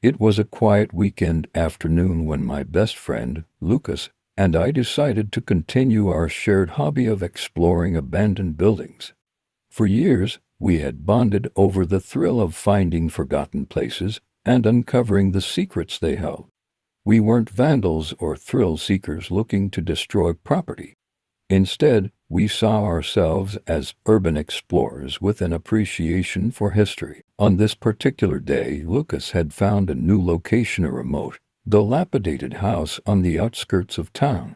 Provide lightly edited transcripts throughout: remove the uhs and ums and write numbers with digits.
It was a quiet weekend afternoon when my best friend, Lucas, and I decided to continue our shared hobby of exploring abandoned buildings. For years, we had bonded over the thrill of finding forgotten places and uncovering the secrets they held. We weren't vandals or thrill seekers looking to destroy property. Instead, we saw ourselves as urban explorers with an appreciation for history. On this particular day, Lucas had found a new location, a remote, dilapidated house on the outskirts of town.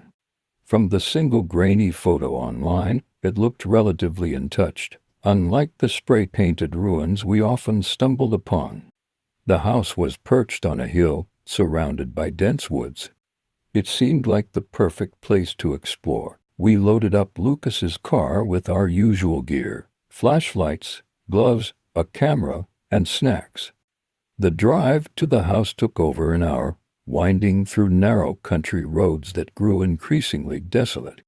From the single grainy photo online, it looked relatively untouched, unlike the spray-painted ruins we often stumbled upon. The house was perched on a hill, surrounded by dense woods. It seemed like the perfect place to explore. We loaded up Lucas's car with our usual gear: flashlights, gloves, a camera, and snacks. The drive to the house took over an hour, winding through narrow country roads that grew increasingly desolate.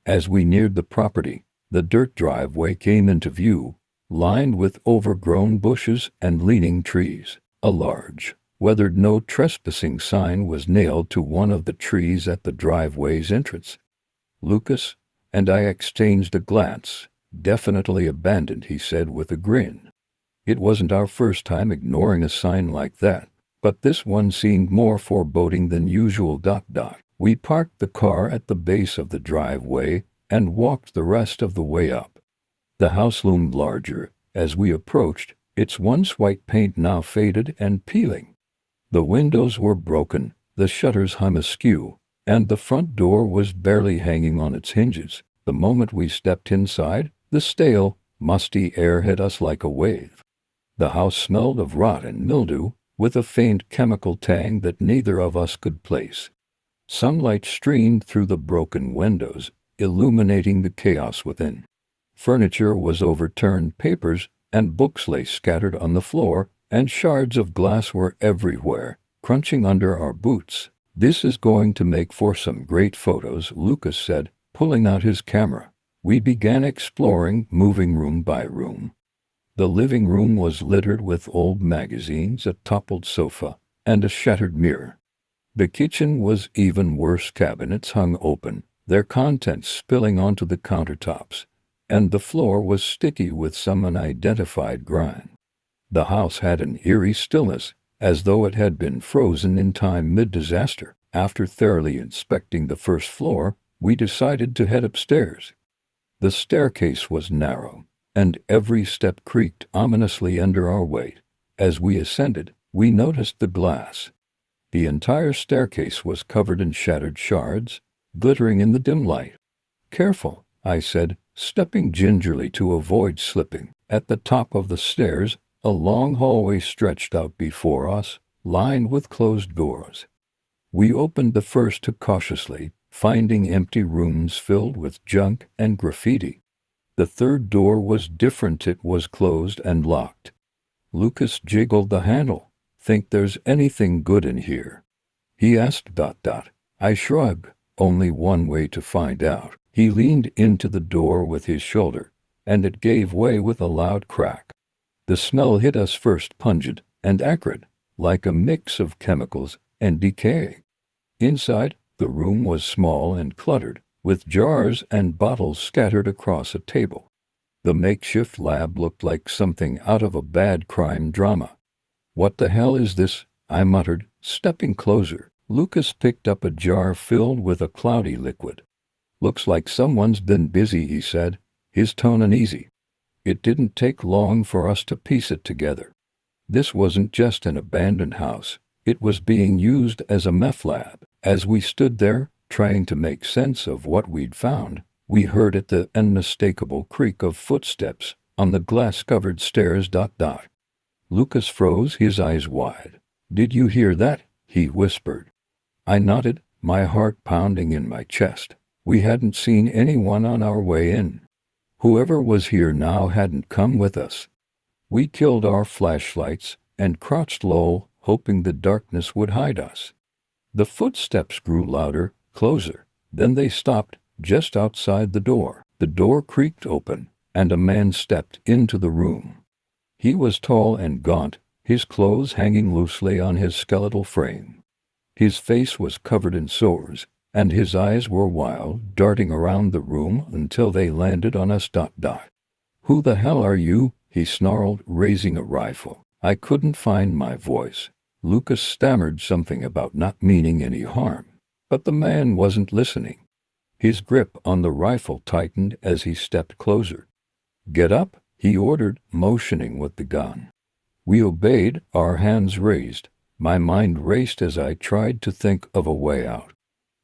As we neared the property, the dirt driveway came into view, lined with overgrown bushes and leaning trees. A large, weathered "No Trespassing" sign was nailed to one of the trees at the driveway's entrance. Lucas and I exchanged a glance. "Definitely abandoned," he said with a grin. It wasn't our first time ignoring a sign like that, but this one seemed more foreboding than usual. We parked the car at the base of the driveway and walked the rest of the way up. The house loomed larger as we approached, its once white paint now faded and peeling. The windows were broken, the shutters hung askew, and the front door was barely hanging on its hinges. The moment we stepped inside, the stale, musty air hit us like a wave. The house smelled of rot and mildew, with a faint chemical tang that neither of us could place. Sunlight streamed through the broken windows, illuminating the chaos within. Furniture was overturned, papers and books lay scattered on the floor, and shards of glass were everywhere, crunching under our boots. "This is going to make for some great photos," Lucas said, pulling out his camera. We began exploring, moving room by room. The living room was littered with old magazines, a toppled sofa, and a shattered mirror. The kitchen was even worse. Cabinets hung open, their contents spilling onto the countertops, and the floor was sticky with some unidentified grime. The house had an eerie stillness, as though it had been frozen in time mid-disaster. After thoroughly inspecting the first floor, we decided to head upstairs. The staircase was narrow, and every step creaked ominously under our weight. As we ascended, we noticed the glass. The entire staircase was covered in shattered shards, glittering in the dim light. "Careful," I said, stepping gingerly to avoid slipping. At the top of the stairs, a long hallway stretched out before us, lined with closed doors. We opened the first cautiously, finding empty rooms filled with junk and graffiti. The third door was different. It was closed and locked. Lucas jiggled the handle. "Think there's anything good in here?" he asked. I shrugged. "Only one way to find out." He leaned into the door with his shoulder, and it gave way with a loud crack. The smell hit us first, pungent and acrid, like a mix of chemicals and decay. Inside, the room was small and cluttered, with jars and bottles scattered across a table. The makeshift lab looked like something out of a bad crime drama. "What the hell is this?" I muttered, stepping closer. Lucas picked up a jar filled with a cloudy liquid. "Looks like someone's been busy," he said, his tone uneasy. It didn't take long for us to piece it together. This wasn't just an abandoned house. It was being used as a meth lab. As we stood there, trying to make sense of what we'd found, we heard the unmistakable creak of footsteps on the glass-covered stairs. Lucas froze, his eyes wide. "Did you hear that?" he whispered. I nodded, my heart pounding in my chest. We hadn't seen anyone on our way in. Whoever was here now hadn't come with us. We killed our flashlights and crouched low, hoping the darkness would hide us. The footsteps grew louder, closer. Then they stopped, just outside the door. The door creaked open, and a man stepped into the room. He was tall and gaunt, his clothes hanging loosely on his skeletal frame. His face was covered in sores, and his eyes were wild, darting around the room until they landed on us. "Who the hell are you?" he snarled, raising a rifle. I couldn't find my voice. Lucas stammered something about not meaning any harm, but the man wasn't listening. His grip on the rifle tightened as he stepped closer. "Get up," he ordered, motioning with the gun. We obeyed, our hands raised. My mind raced as I tried to think of a way out.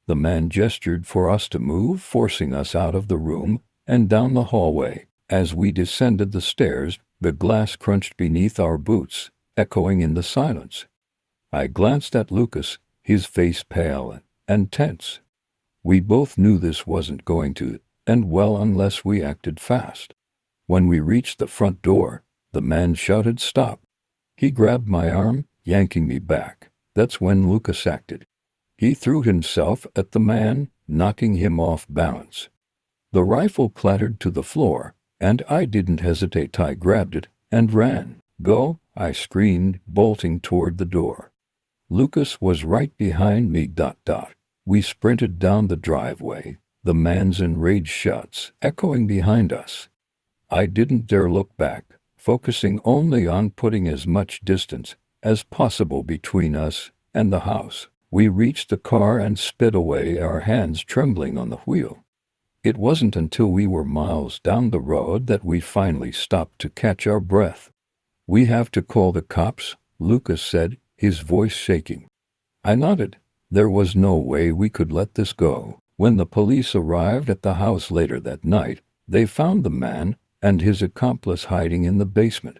The man gestured for us to move, forcing us out of the room and down the hallway. As we descended the stairs, the glass crunched beneath our boots, echoing in the silence. I glanced at Lucas, his face pale and tense. We both knew this wasn't going to end well unless we acted fast. When we reached the front door, the man shouted, "Stop!" He grabbed my arm, yanking me back. That's when Lucas acted. He threw himself at the man, knocking him off balance. The rifle clattered to the floor, and I didn't hesitate. I grabbed it and ran. "Go!" I screamed, bolting toward the door. Lucas was right behind me. We sprinted down the driveway, the man's enraged shouts echoing behind us. I didn't dare look back, focusing only on putting as much distance as possible between us and the house. We reached the car and sped away, our hands trembling on the wheel. It wasn't until we were miles down the road that we finally stopped to catch our breath. "We have to call the cops," Lucas said, his voice shaking. I nodded. There was no way we could let this go. When the police arrived at the house later that night, they found the man and his accomplice hiding in the basement.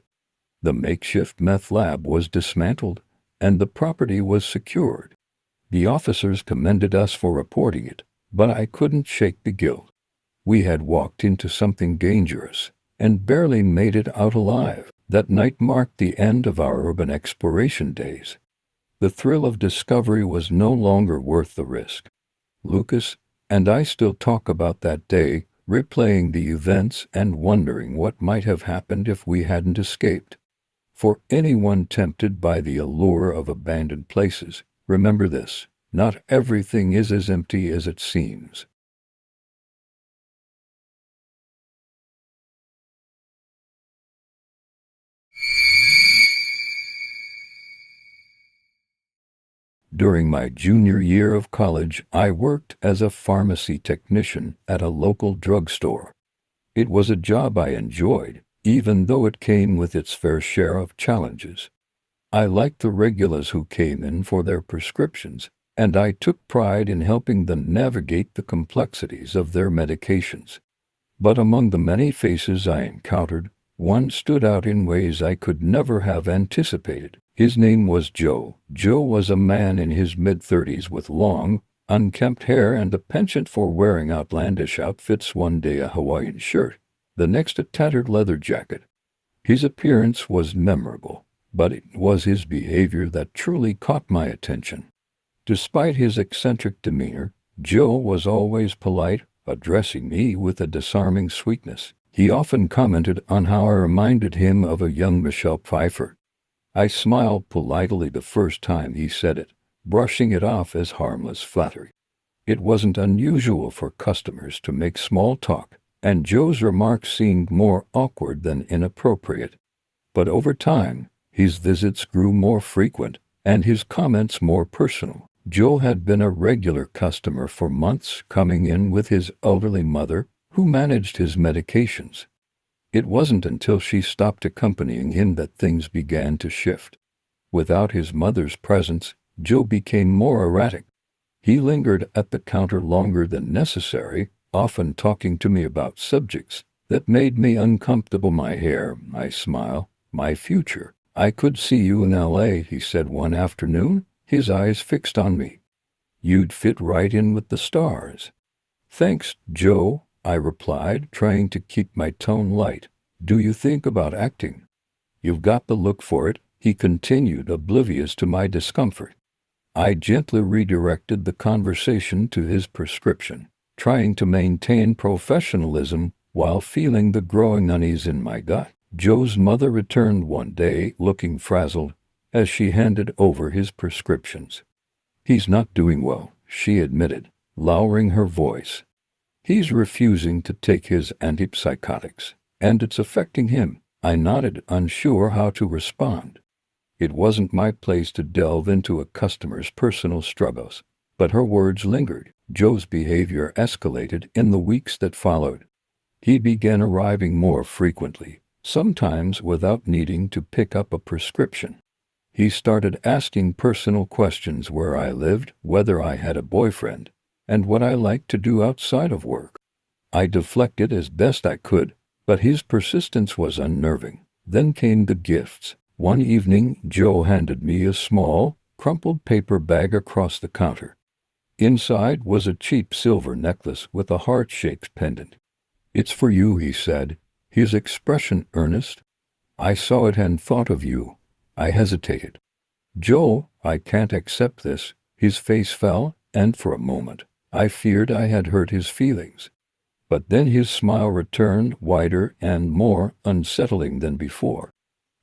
The makeshift meth lab was dismantled, and the property was secured. The officers commended us for reporting it, but I couldn't shake the guilt. We had walked into something dangerous, and barely made it out alive. That night marked the end of our urban exploration days. The thrill of discovery was no longer worth the risk. Lucas and I still talk about that day, replaying the events and wondering what might have happened if we hadn't escaped. For anyone tempted by the allure of abandoned places, remember this: not everything is as empty as it seems. During my junior year of college, I worked as a pharmacy technician at a local drugstore. It was a job I enjoyed, even though it came with its fair share of challenges. I liked the regulars who came in for their prescriptions, and I took pride in helping them navigate the complexities of their medications. But among the many faces I encountered, one stood out in ways I could never have anticipated. His name was Joe. Joe was a man in his mid-30s with long, unkempt hair and a penchant for wearing outlandish outfits. One day a Hawaiian shirt, the next a tattered leather jacket. His appearance was memorable, but it was his behavior that truly caught my attention. Despite his eccentric demeanor, Joe was always polite, addressing me with a disarming sweetness. He often commented on how I reminded him of a young Michelle Pfeiffer. I smiled politely the first time he said it, brushing it off as harmless flattery. It wasn't unusual for customers to make small talk, and Joe's remarks seemed more awkward than inappropriate. But over time, his visits grew more frequent, and his comments more personal. Joe had been a regular customer for months, coming in with his elderly mother, who managed his medications. It wasn't until she stopped accompanying him that things began to shift. Without his mother's presence, Joe became more erratic. He lingered at the counter longer than necessary, often talking to me about subjects that made me uncomfortable. My hair, my smile, my future. "I could see you in LA," he said one afternoon, his eyes fixed on me. "You'd fit right in with the stars." "Thanks, Joe," I replied, trying to keep my tone light. "Do you think about acting?" "You've got the look for it," he continued, oblivious to my discomfort. I gently redirected the conversation to his prescription, trying to maintain professionalism while feeling the growing unease in my gut. Joe's mother returned one day looking frazzled as she handed over his prescriptions. "He's not doing well," she admitted, lowering her voice. "He's refusing to take his antipsychotics, and it's affecting him." I nodded, unsure how to respond. It wasn't my place to delve into a customer's personal struggles, but her words lingered. Joe's behavior escalated in the weeks that followed. He began arriving more frequently, sometimes without needing to pick up a prescription. He started asking personal questions: where I lived, whether I had a boyfriend, and what I liked to do outside of work. I deflected as best I could, but his persistence was unnerving. Then came the gifts. One evening, Joe handed me a small, crumpled paper bag across the counter. Inside was a cheap silver necklace with a heart-shaped pendant. "It's for you," he said, his expression earnest. "I saw it and thought of you." I hesitated. "Joe, I can't accept this." His face fell, and for a moment, I feared I had hurt his feelings. But then his smile returned, wider and more unsettling than before.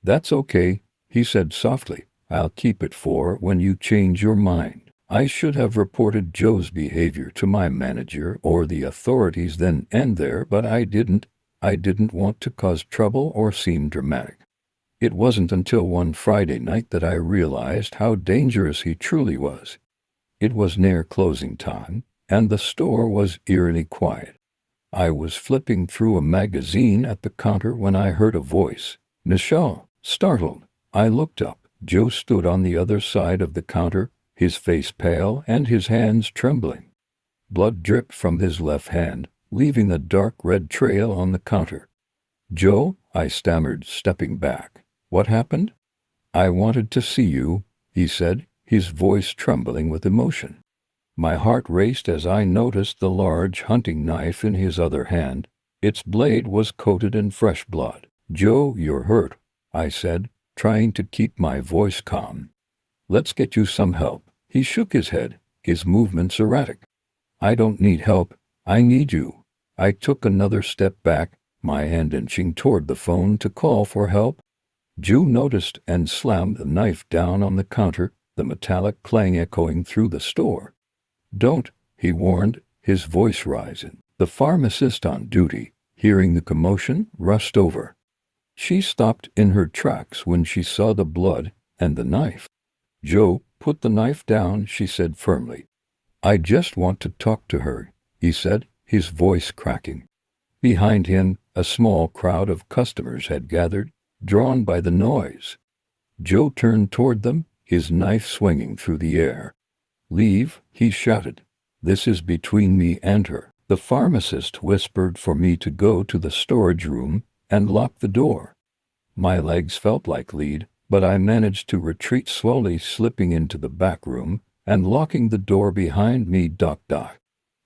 "That's okay," he said softly. "I'll keep it for when you change your mind." I should have reported Joe's behavior to my manager or the authorities then and there, but I didn't. I didn't want to cause trouble or seem dramatic. It wasn't until one Friday night that I realized how dangerous he truly was. It was near closing time, and the store was eerily quiet. I was flipping through a magazine at the counter when I heard a voice. "Michelle!" Startled, I looked up. Joe stood on the other side of the counter, his face pale and his hands trembling. Blood dripped from his left hand, leaving a dark red trail on the counter. "Joe," I stammered, stepping back. "What happened?" "I wanted to see you," he said, his voice trembling with emotion. My heart raced as I noticed the large hunting knife in his other hand. Its blade was coated in fresh blood. "Joe, you're hurt," I said, trying to keep my voice calm. "Let's get you some help." He shook his head, his movements erratic. "I don't need help. I need you." I took another step back, my hand inching toward the phone to call for help. Joe noticed and slammed the knife down on the counter, the metallic clang echoing through the store. "Don't," he warned, his voice rising. The pharmacist on duty, hearing the commotion, rushed over. She stopped in her tracks when she saw the blood and the knife. "Joe, put the knife down," she said firmly. "I just want to talk to her," he said, his voice cracking. Behind him, a small crowd of customers had gathered, drawn by the noise. Joe turned toward them, his knife swinging through the air. "Leave," he shouted. "This is between me and her." The pharmacist whispered for me to go to the storage room and lock the door. My legs felt like lead, but I managed to retreat slowly, slipping into the back room and locking the door behind me.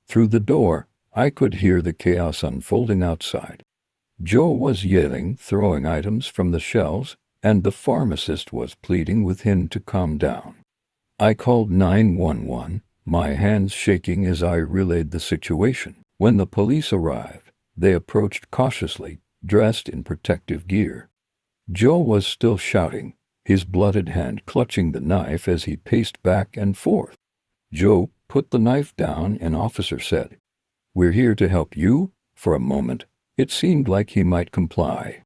Through the door, I could hear the chaos unfolding outside. Joe was yelling, throwing items from the shelves, and the pharmacist was pleading with him to calm down. I called 911, my hands shaking as I relayed the situation. When the police arrived, they approached cautiously, dressed in protective gear. Joe was still shouting, his blooded hand clutching the knife as he paced back and forth. "Joe, put the knife down," an officer said. "We're here to help you." For a moment, it seemed like he might comply.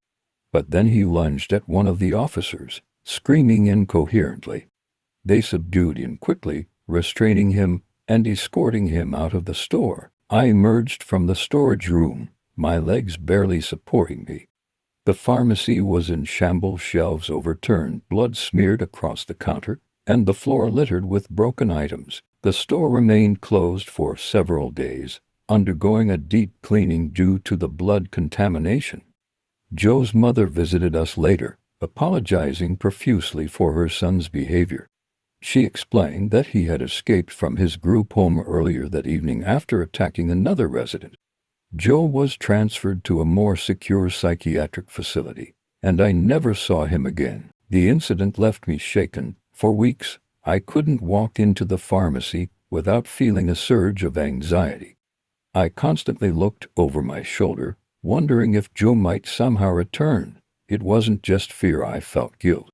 But then he lunged at one of the officers, screaming incoherently. They subdued him quickly, restraining him and escorting him out of the store. I emerged from the storage room, my legs barely supporting me. The pharmacy was in shambles, shelves overturned, blood smeared across the counter, and the floor littered with broken items. The store remained closed for several days, undergoing a deep cleaning due to the blood contamination. Joe's mother visited us later, apologizing profusely for her son's behavior. She explained that he had escaped from his group home earlier that evening after attacking another resident. Joe was transferred to a more secure psychiatric facility, and I never saw him again. The incident left me shaken. For weeks, I couldn't walk into the pharmacy without feeling a surge of anxiety. I constantly looked over my shoulder, wondering if Joe might somehow return, It wasn't just fear, I felt guilt.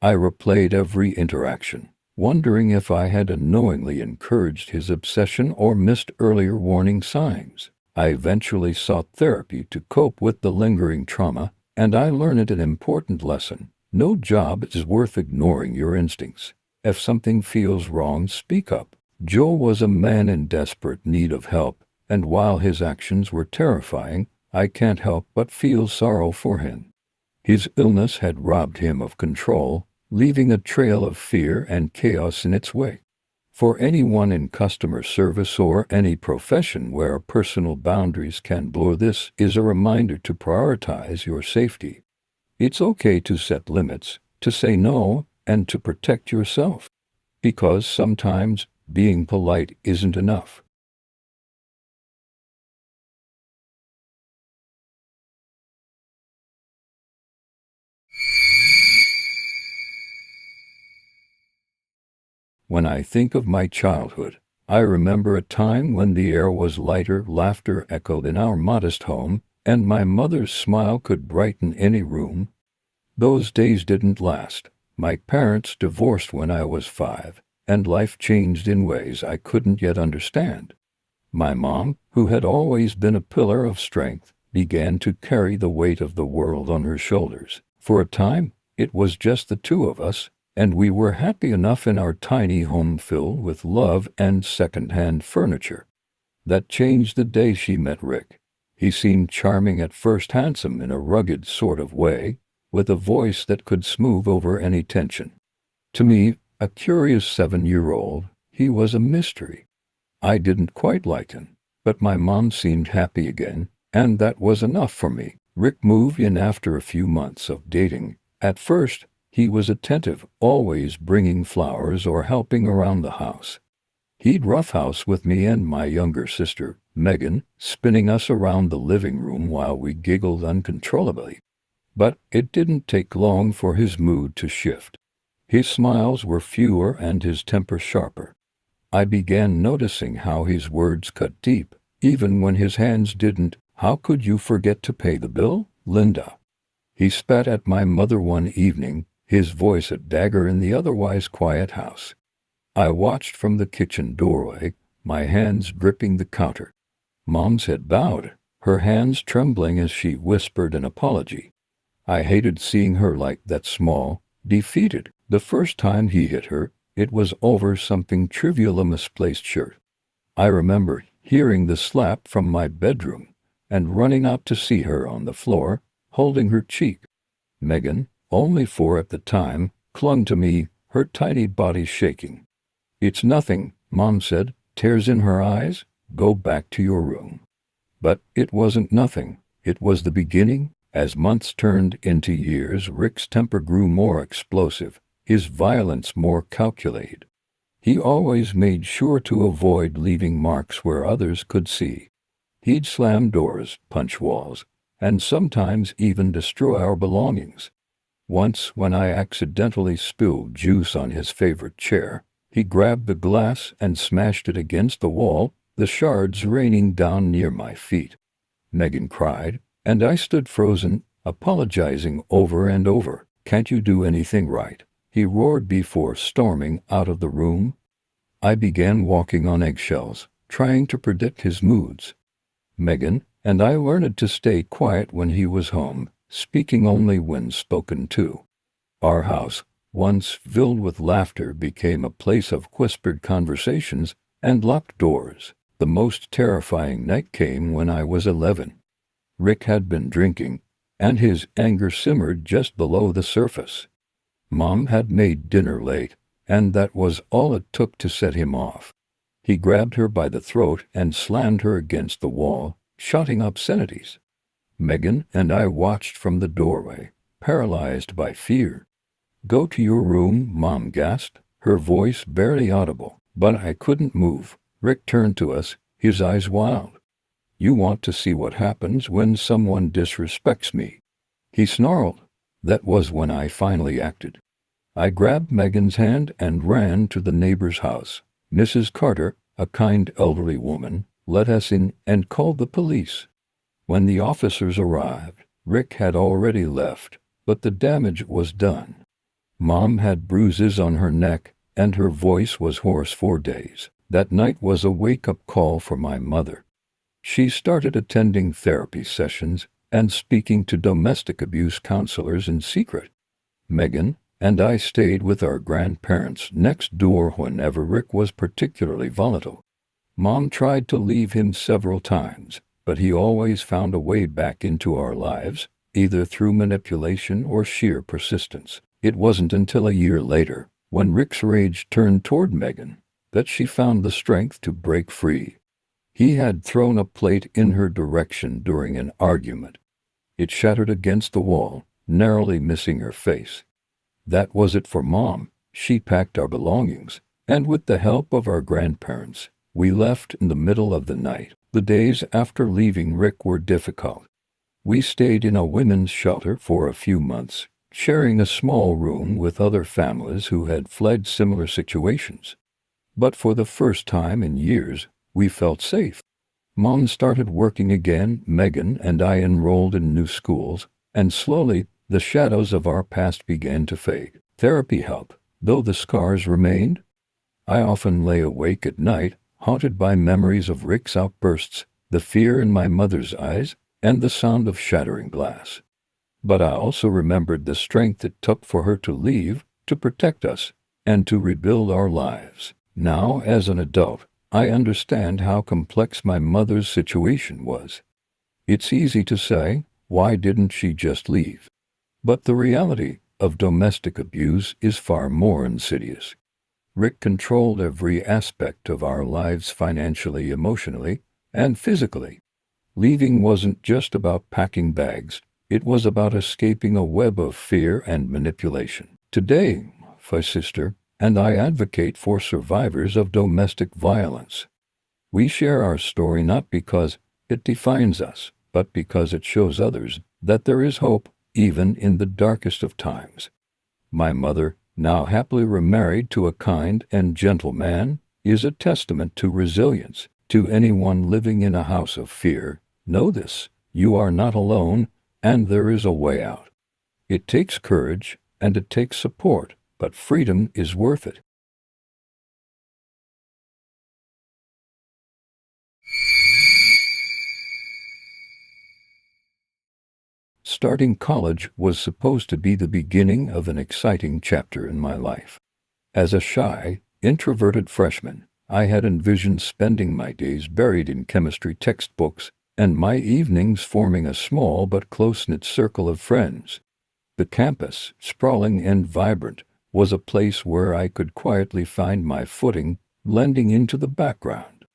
I replayed every interaction, wondering if I had unknowingly encouraged his obsession or missed earlier warning signs. I eventually sought therapy to cope with the lingering trauma, and I learned an important lesson. No job is worth ignoring your instincts. If something feels wrong, speak up. Joe was a man in desperate need of help, and while his actions were terrifying, I can't help but feel sorrow for him. His illness had robbed him of control, leaving a trail of fear and chaos in its wake. For anyone in customer service or any profession where personal boundaries can blur, this is a reminder to prioritize your safety. It's okay to set limits, to say no, and to protect yourself. Because sometimes being polite isn't enough. When I think of my childhood, I remember a time when the air was lighter, laughter echoed in our modest home, and my mother's smile could brighten any room. Those days didn't last. My parents divorced when I was 5, and life changed in ways I couldn't yet understand. My mom, who had always been a pillar of strength, began to carry the weight of the world on her shoulders. For a time, it was just the two of us, and we were happy enough in our tiny home filled with love and second-hand furniture. That changed the day she met Rick. He seemed charming at first, handsome in a rugged sort of way, with a voice that could smooth over any tension. To me, a curious 7-year-old, he was a mystery. I didn't quite like him, but my mom seemed happy again, and that was enough for me. Rick moved in after a few months of dating. At first, he was attentive, always bringing flowers or helping around the house. He'd roughhouse with me and my younger sister, Megan, spinning us around the living room while we giggled uncontrollably. But it didn't take long for his mood to shift. His smiles were fewer and his temper sharper. I began noticing how his words cut deep, even when his hands didn't. "How could you forget to pay the bill, Linda?" He spat at my mother one evening, his voice a dagger in the otherwise quiet house. I watched from the kitchen doorway, my hands gripping the counter. Mom's head bowed, her hands trembling as she whispered an apology. I hated seeing her like that, small, defeated. The first time he hit her, it was over something trivial, a misplaced shirt. I remember hearing the slap from my bedroom and running out to see her on the floor, holding her cheek. Megan, only 4 at the time, clung to me, her tiny body shaking. "It's nothing," Mom said, tears in her eyes. "Go back to your room." But it wasn't nothing. It was the beginning. As months turned into years, Rick's temper grew more explosive, his violence more calculated. He always made sure to avoid leaving marks where others could see. He'd slam doors, punch walls, and sometimes even destroy our belongings. Once, when I accidentally spilled juice on his favorite chair, he grabbed the glass and smashed it against the wall, the shards raining down near my feet. Megan cried, and I stood frozen, apologizing over and over. "Can't you do anything right?" he roared before storming out of the room. I began walking on eggshells, trying to predict his moods. Megan and I learned to stay quiet when he was home, speaking only when spoken to. Our house, once filled with laughter, became a place of whispered conversations and locked doors. The most terrifying night came when I was 11. Rick had been drinking, and his anger simmered just below the surface. Mom had made dinner late, and that was all it took to set him off. He grabbed her by the throat and slammed her against the wall, shouting obscenities. Megan and I watched from the doorway, paralyzed by fear. "Go to your room," Mom gasped, her voice barely audible. But I couldn't move. Rick turned to us, his eyes wild. "You want to see what happens when someone disrespects me?" he snarled. That was when I finally acted. I grabbed Megan's hand and ran to the neighbor's house. Mrs. Carter, a kind elderly woman, let us in and called the police. When the officers arrived, Rick had already left, but the damage was done. Mom had bruises on her neck, and her voice was hoarse for days. That night was a wake-up call for my mother. She started attending therapy sessions and speaking to domestic abuse counselors in secret. Megan and I stayed with our grandparents next door whenever Rick was particularly volatile. Mom tried to leave him several times, but he always found a way back into our lives, either through manipulation or sheer persistence. It wasn't until a year later, when Rick's rage turned toward Megan, that she found the strength to break free. He had thrown a plate in her direction during an argument. It shattered against the wall, narrowly missing her face. That was it for Mom. She packed our belongings, and with the help of our grandparents, we left in the middle of the night. The days after leaving Rick were difficult. We stayed in a women's shelter for a few months, sharing a small room with other families who had fled similar situations. But for the first time in years, we felt safe. Mom started working again, Megan and I enrolled in new schools, and slowly, the shadows of our past began to fade. Therapy helped, though the scars remained. I often lay awake at night, haunted by memories of Rick's outbursts, the fear in my mother's eyes, and the sound of shattering glass. But I also remembered the strength it took for her to leave, to protect us, and to rebuild our lives. Now, as an adult, I understand how complex my mother's situation was. It's easy to say, why didn't she just leave? But the reality of domestic abuse is far more insidious. Rick controlled every aspect of our lives financially, emotionally, and physically. Leaving wasn't just about packing bags, it was about escaping a web of fear and manipulation. Today, my sister and I advocate for survivors of domestic violence. We share our story not because it defines us, but because it shows others that there is hope even in the darkest of times. My mother, now happily remarried to a kind and gentle man, is a testament to resilience. To anyone living in a house of fear, know this: you are not alone, and there is a way out. It takes courage, and it takes support, but freedom is worth it. Starting college was supposed to be the beginning of an exciting chapter in my life. As a shy, introverted freshman, I had envisioned spending my days buried in chemistry textbooks and my evenings forming a small but close-knit circle of friends. The campus, sprawling and vibrant, was a place where I could quietly find my footing, blending into the background.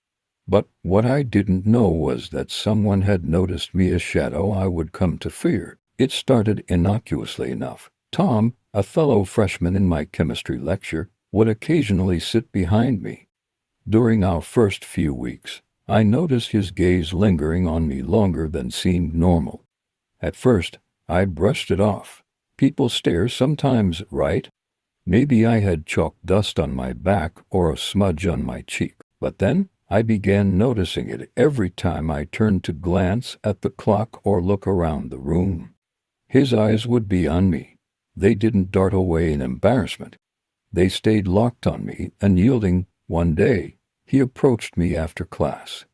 But what I didn't know was that someone had noticed me, a shadow I would come to fear. It started innocuously enough. Tom, a fellow freshman in my chemistry lecture, would occasionally sit behind me. During our first few weeks, I noticed his gaze lingering on me longer than seemed normal. At first, I brushed it off. People stare sometimes, right? Maybe I had chalk dust on my back or a smudge on my cheek. But then, I began noticing it every time I turned to glance at the clock or look around the room. His eyes would be on me. They didn't dart away in embarrassment. They stayed locked on me, unyielding. One day, he approached me after class.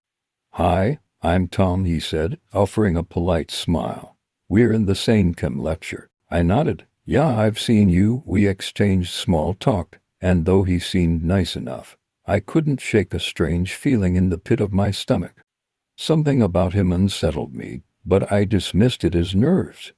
"Hi, I'm Tom," he said, offering a polite smile. "We're in the same chem lecture." I nodded. "Yeah, I've seen you." We exchanged small talk, and though he seemed nice enough, I couldn't shake a strange feeling in the pit of my stomach. Something about him unsettled me, but I dismissed it as nerves.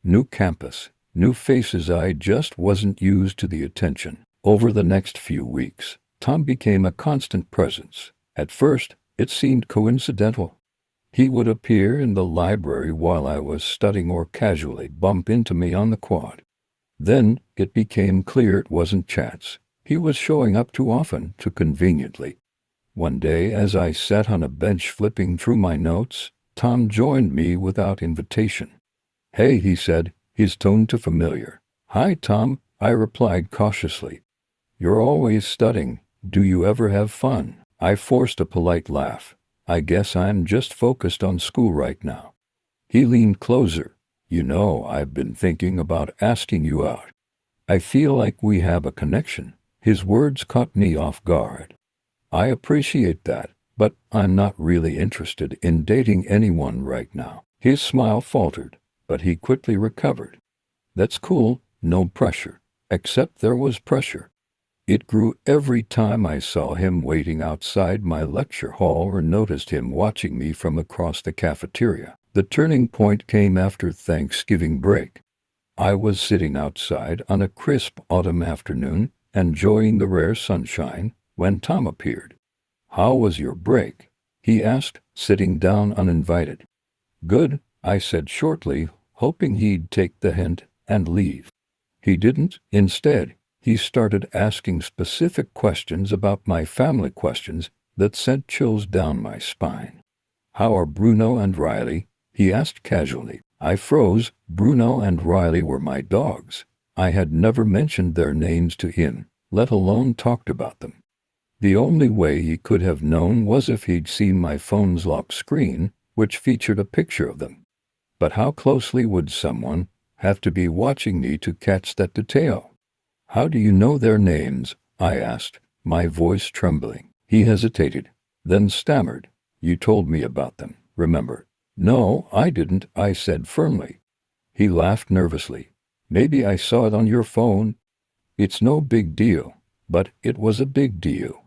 New campus, new faces, I just wasn't used to the attention. Over the next few weeks, Tom became a constant presence. At first, it seemed coincidental. He would appear in the library while I was studying or casually bump into me on the quad. Then, it became clear it wasn't chance. He was showing up too often, too conveniently. One day, as I sat on a bench flipping through my notes, Tom joined me without invitation. "Hey," he said, his tone too familiar. "Hi, Tom," I replied cautiously. "You're always studying. Do you ever have fun?" I forced a polite laugh. "I guess I'm just focused on school right now." He leaned closer, You know, I've been thinking about asking you out. I feel like we have a connection." His words caught me off guard. "I appreciate that, but I'm not really interested in dating anyone right now." His smile faltered, but he quickly recovered. "That's cool, no pressure." Except there was pressure. It grew every time I saw him waiting outside my lecture hall or noticed him watching me from across the cafeteria. The turning point came after Thanksgiving break. I was sitting outside on a crisp autumn afternoon, enjoying the rare sunshine, when Tom appeared. "How was your break?" he asked, sitting down uninvited. "Good," I said shortly, hoping he'd take the hint and leave. He didn't. Instead, he started asking specific questions about my family, questions that sent chills down my spine. "How are Bruno and Riley?" he asked casually. I froze. Bruno and Riley were my dogs. I had never mentioned their names to him, let alone talked about them. The only way he could have known was if he'd seen my phone's lock screen, which featured a picture of them. But how closely would someone have to be watching me to catch that detail? "How do you know their names?" I asked, my voice trembling. He hesitated, then stammered. "You told me about them, remember?" "No, I didn't," I said firmly. He laughed nervously. "Maybe I saw it on your phone." "It's no big deal." But it was a big deal.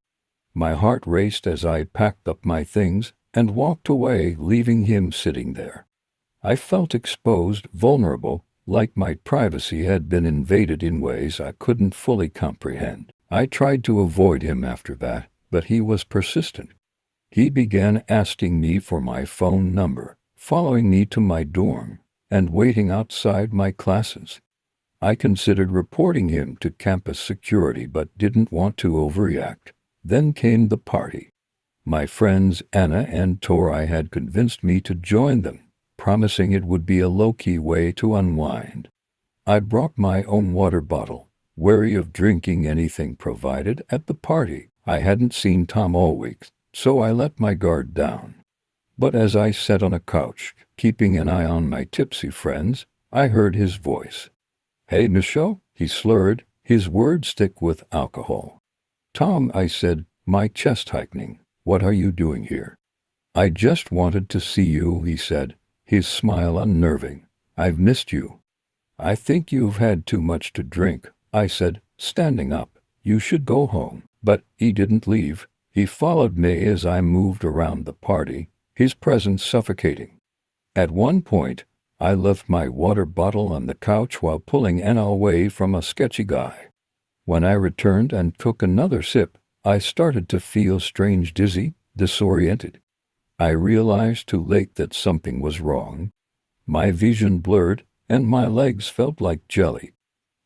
My heart raced as I packed up my things and walked away, leaving him sitting there. I felt exposed, vulnerable, like my privacy had been invaded in ways I couldn't fully comprehend. I tried to avoid him after that, but he was persistent. He began asking me for my phone number, following me to my dorm, and waiting outside my classes. I considered reporting him to campus security but didn't want to overreact. Then came the party. My friends Anna and Tori had convinced me to join them, promising it would be a low-key way to unwind. I brought my own water bottle, wary of drinking anything provided at the party. I hadn't seen Tom all week, so I let my guard down. But as I sat on a couch, keeping an eye on my tipsy friends, I heard his voice. "Hey, Michelle," he slurred, his words thick with alcohol. "Tom," I said, my chest tightening, "what are you doing here?" "I just wanted to see you," he said, his smile unnerving. "I've missed you." "I think you've had too much to drink," I said, standing up. "You should go home." But he didn't leave. He followed me as I moved around the party, his presence suffocating. At one point, I left my water bottle on the couch while pulling Anna away from a sketchy guy. When I returned and took another sip, I started to feel strange, dizzy, disoriented. I realized too late that something was wrong. My vision blurred, and my legs felt like jelly.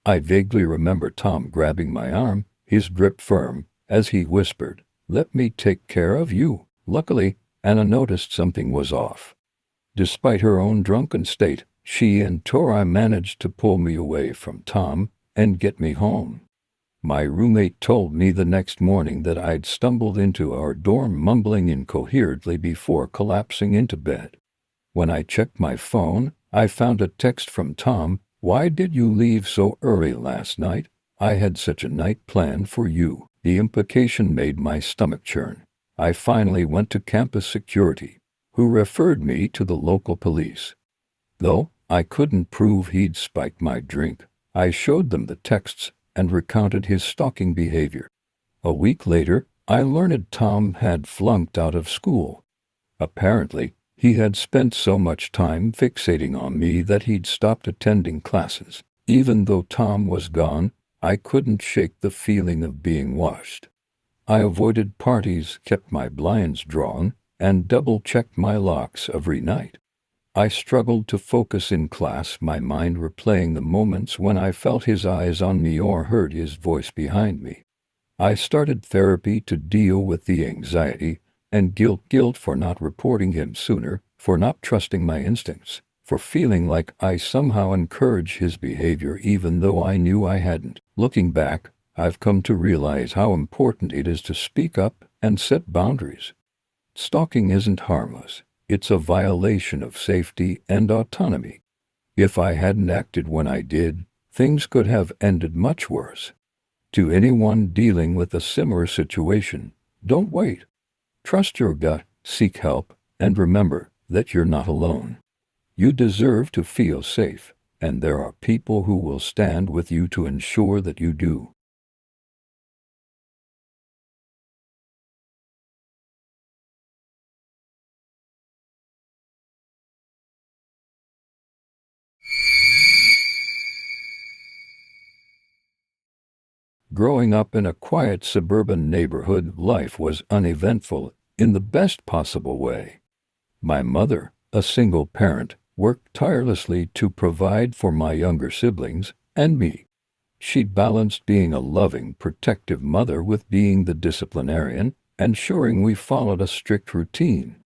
I vaguely remember Tom grabbing my arm, his grip firm, as he whispered, "Let me take care of you." Luckily, Anna noticed something was off. Despite her own drunken state, she and Tori managed to pull me away from Tom and get me home. My roommate told me the next morning that I'd stumbled into our dorm mumbling incoherently before collapsing into bed. When I checked my phone, I found a text from Tom. "Why did you leave so early last night? I had such a night planned for you." The implication made my stomach churn. I finally went to campus security, who referred me to the local police. Though I couldn't prove he'd spiked my drink, I showed them the texts and recounted his stalking behavior. A week later, I learned Tom had flunked out of school. Apparently, he had spent so much time fixating on me that he'd stopped attending classes. Even though Tom was gone, I couldn't shake the feeling of being watched. I avoided parties, kept my blinds drawn, and double-checked my locks every night. I struggled to focus in class, my mind replaying the moments when I felt his eyes on me or heard his voice behind me. I started therapy to deal with the anxiety and guilt for not reporting him sooner, for not trusting my instincts, for feeling like I somehow encouraged his behavior even though I knew I hadn't. Looking back, I've come to realize how important it is to speak up and set boundaries. Stalking isn't harmless. It's a violation of safety and autonomy. If I hadn't acted when I did, things could have ended much worse. To anyone dealing with a similar situation, don't wait. Trust your gut, seek help, and remember that you're not alone. You deserve to feel safe, and there are people who will stand with you to ensure that you do. Growing up in a quiet suburban neighborhood, life was uneventful in the best possible way. My mother, a single parent, worked tirelessly to provide for my younger siblings and me. She balanced being a loving, protective mother with being the disciplinarian, ensuring we followed a strict routine.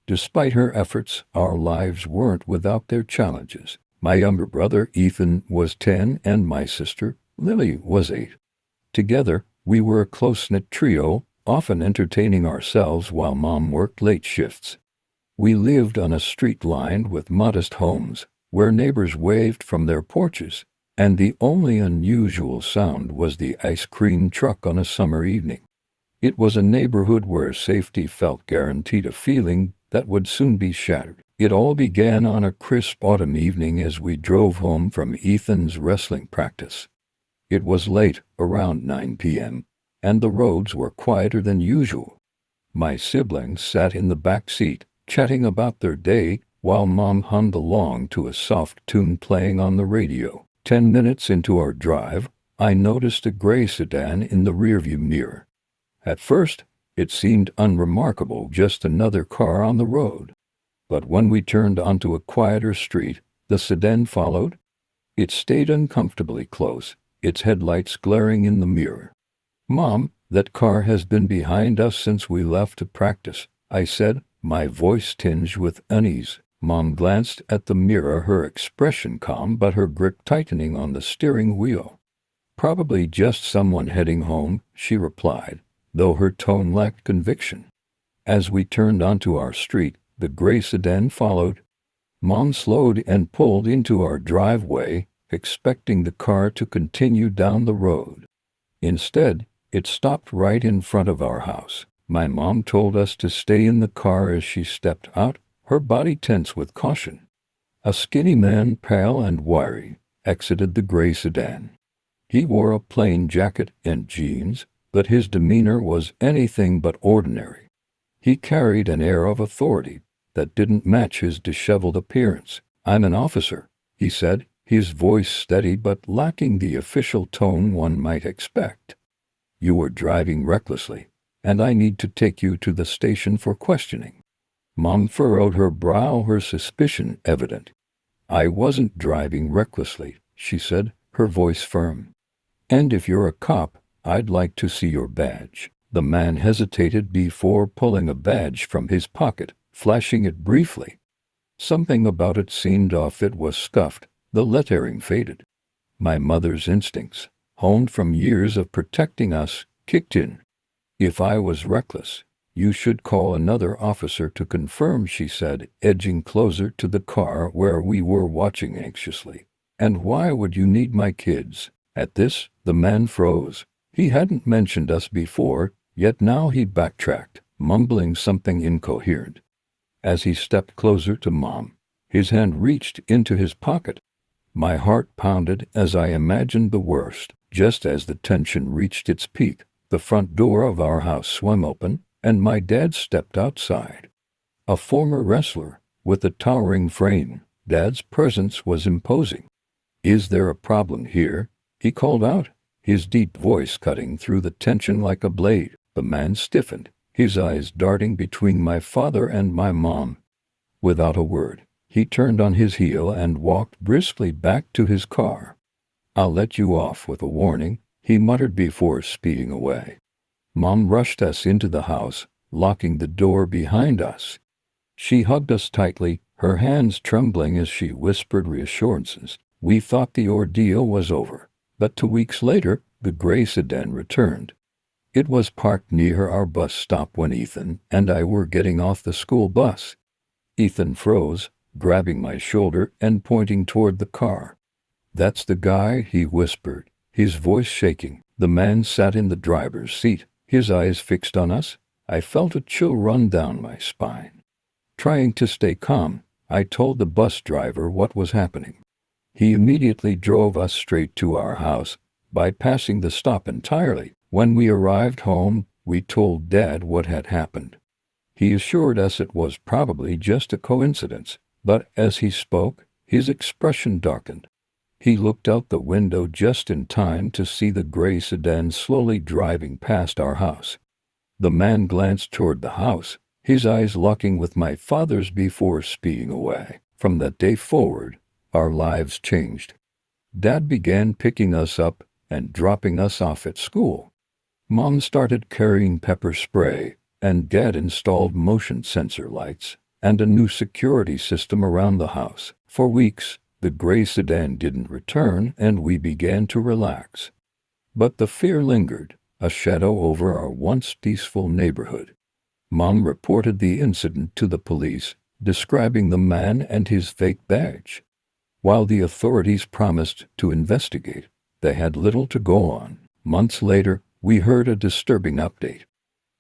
Despite her efforts, our lives weren't without their challenges. My younger brother, Ethan, was 10 and my sister, Lily, was 8. Together, we were a close-knit trio, often entertaining ourselves while Mom worked late shifts. We lived on a street lined with modest homes, where neighbors waved from their porches, and the only unusual sound was the ice cream truck on a summer evening. It was a neighborhood where safety felt guaranteed, a feeling that would soon be shattered. It all began on a crisp autumn evening as we drove home from Ethan's wrestling practice. It was late, around 9 p.m., and the roads were quieter than usual. My siblings sat in the back seat, chatting about their day, while Mom hummed along to a soft tune playing on the radio. 10 minutes into our drive, I noticed a gray sedan in the rearview mirror. At first, it seemed unremarkable, just another car on the road. But when we turned onto a quieter street, the sedan followed. It stayed uncomfortably close, its headlights glaring in the mirror. "Mom, that car has been behind us since we left to practice," I said, my voice tinged with unease. Mom glanced at the mirror, her expression calm but her grip tightening on the steering wheel. "Probably just someone heading home," she replied, though her tone lacked conviction. As we turned onto our street, the gray sedan followed. Mom slowed and pulled into our driveway, expecting the car to continue down the road. Instead, it stopped right in front of our house. My mom told us to stay in the car as she stepped out, her body tense with caution. A skinny man, pale and wiry, exited the gray sedan. He wore a plain jacket and jeans, but his demeanor was anything but ordinary. He carried an air of authority that didn't match his disheveled appearance. "I'm an officer," he said, his voice steady but lacking the official tone one might expect. "You were driving recklessly, and I need to take you to the station for questioning." Mom furrowed her brow, her suspicion evident. "I wasn't driving recklessly," she said, her voice firm. "And if you're a cop, I'd like to see your badge." The man hesitated before pulling a badge from his pocket, flashing it briefly. Something about it seemed off. It was scuffed, the lettering faded. My mother's instincts, honed from years of protecting us, kicked in. "If I was reckless, you should call another officer to confirm," she said, edging closer to the car where we were watching anxiously. "And why would you need my kids?" At this, the man froze. He hadn't mentioned us before, yet now he backtracked, mumbling something incoherent. As he stepped closer to Mom, his hand reached into his pocket. My heart pounded as I imagined the worst. Just as the tension reached its peak, the front door of our house swung open, and my dad stepped outside. A former wrestler, with a towering frame, Dad's presence was imposing. "Is there a problem here?" he called out, his deep voice cutting through the tension like a blade. The man stiffened, his eyes darting between my father and my mom. Without a word, he turned on his heel and walked briskly back to his car. "I'll let you off with a warning," he muttered before speeding away. Mom rushed us into the house, locking the door behind us. She hugged us tightly, her hands trembling as she whispered reassurances. We thought the ordeal was over, but 2 weeks later, the gray sedan returned. It was parked near our bus stop when Ethan and I were getting off the school bus. Ethan froze, grabbing my shoulder and pointing toward the car. "That's the guy," he whispered, his voice shaking. The man sat in the driver's seat, his eyes fixed on us. I felt a chill run down my spine. Trying to stay calm, I told the bus driver what was happening. He immediately drove us straight to our house, bypassing the stop entirely. When we arrived home, we told Dad what had happened. He assured us it was probably just a coincidence, but as he spoke, his expression darkened. He looked out the window just in time to see the gray sedan slowly driving past our house. The man glanced toward the house, his eyes locking with my father's before speeding away. From that day forward, our lives changed. Dad began picking us up and dropping us off at school. Mom started carrying pepper spray, and Dad installed motion sensor lights and a new security system around the house. For weeks, the gray sedan didn't return and we began to relax. But the fear lingered, a shadow over our once peaceful neighborhood. Mom reported the incident to the police, describing the man and his fake badge. While the authorities promised to investigate, they had little to go on. Months later, we heard a disturbing update.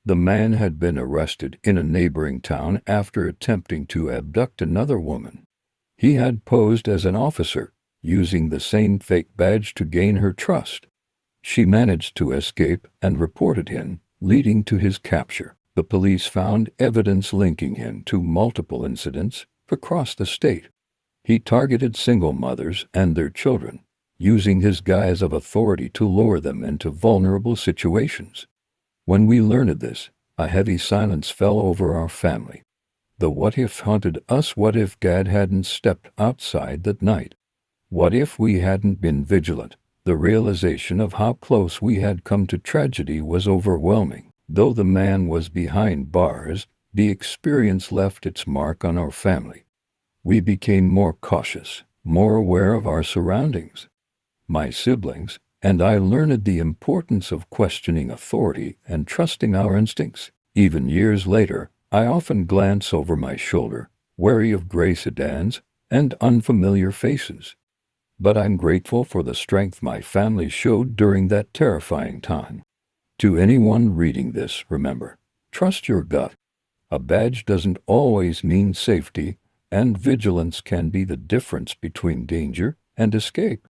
The man had been arrested in a neighboring town after attempting to abduct another woman. He had posed as an officer, using the same fake badge to gain her trust. She managed to escape and reported him, leading to his capture. The police found evidence linking him to multiple incidents across the state. He targeted single mothers and their children, using his guise of authority to lure them into vulnerable situations. When we learned this, a heavy silence fell over our family. The what if haunted us. What if Dad hadn't stepped outside that night? What if we hadn't been vigilant? The realization of how close we had come to tragedy was overwhelming. Though the man was behind bars, the experience left its mark on our family. We became more cautious, more aware of our surroundings. My siblings and I learned the importance of questioning authority and trusting our instincts. Even years later, I often glance over my shoulder, wary of gray sedans and unfamiliar faces. But I'm grateful for the strength my family showed during that terrifying time. To anyone reading this, remember, trust your gut. A badge doesn't always mean safety, and vigilance can be the difference between danger and escape.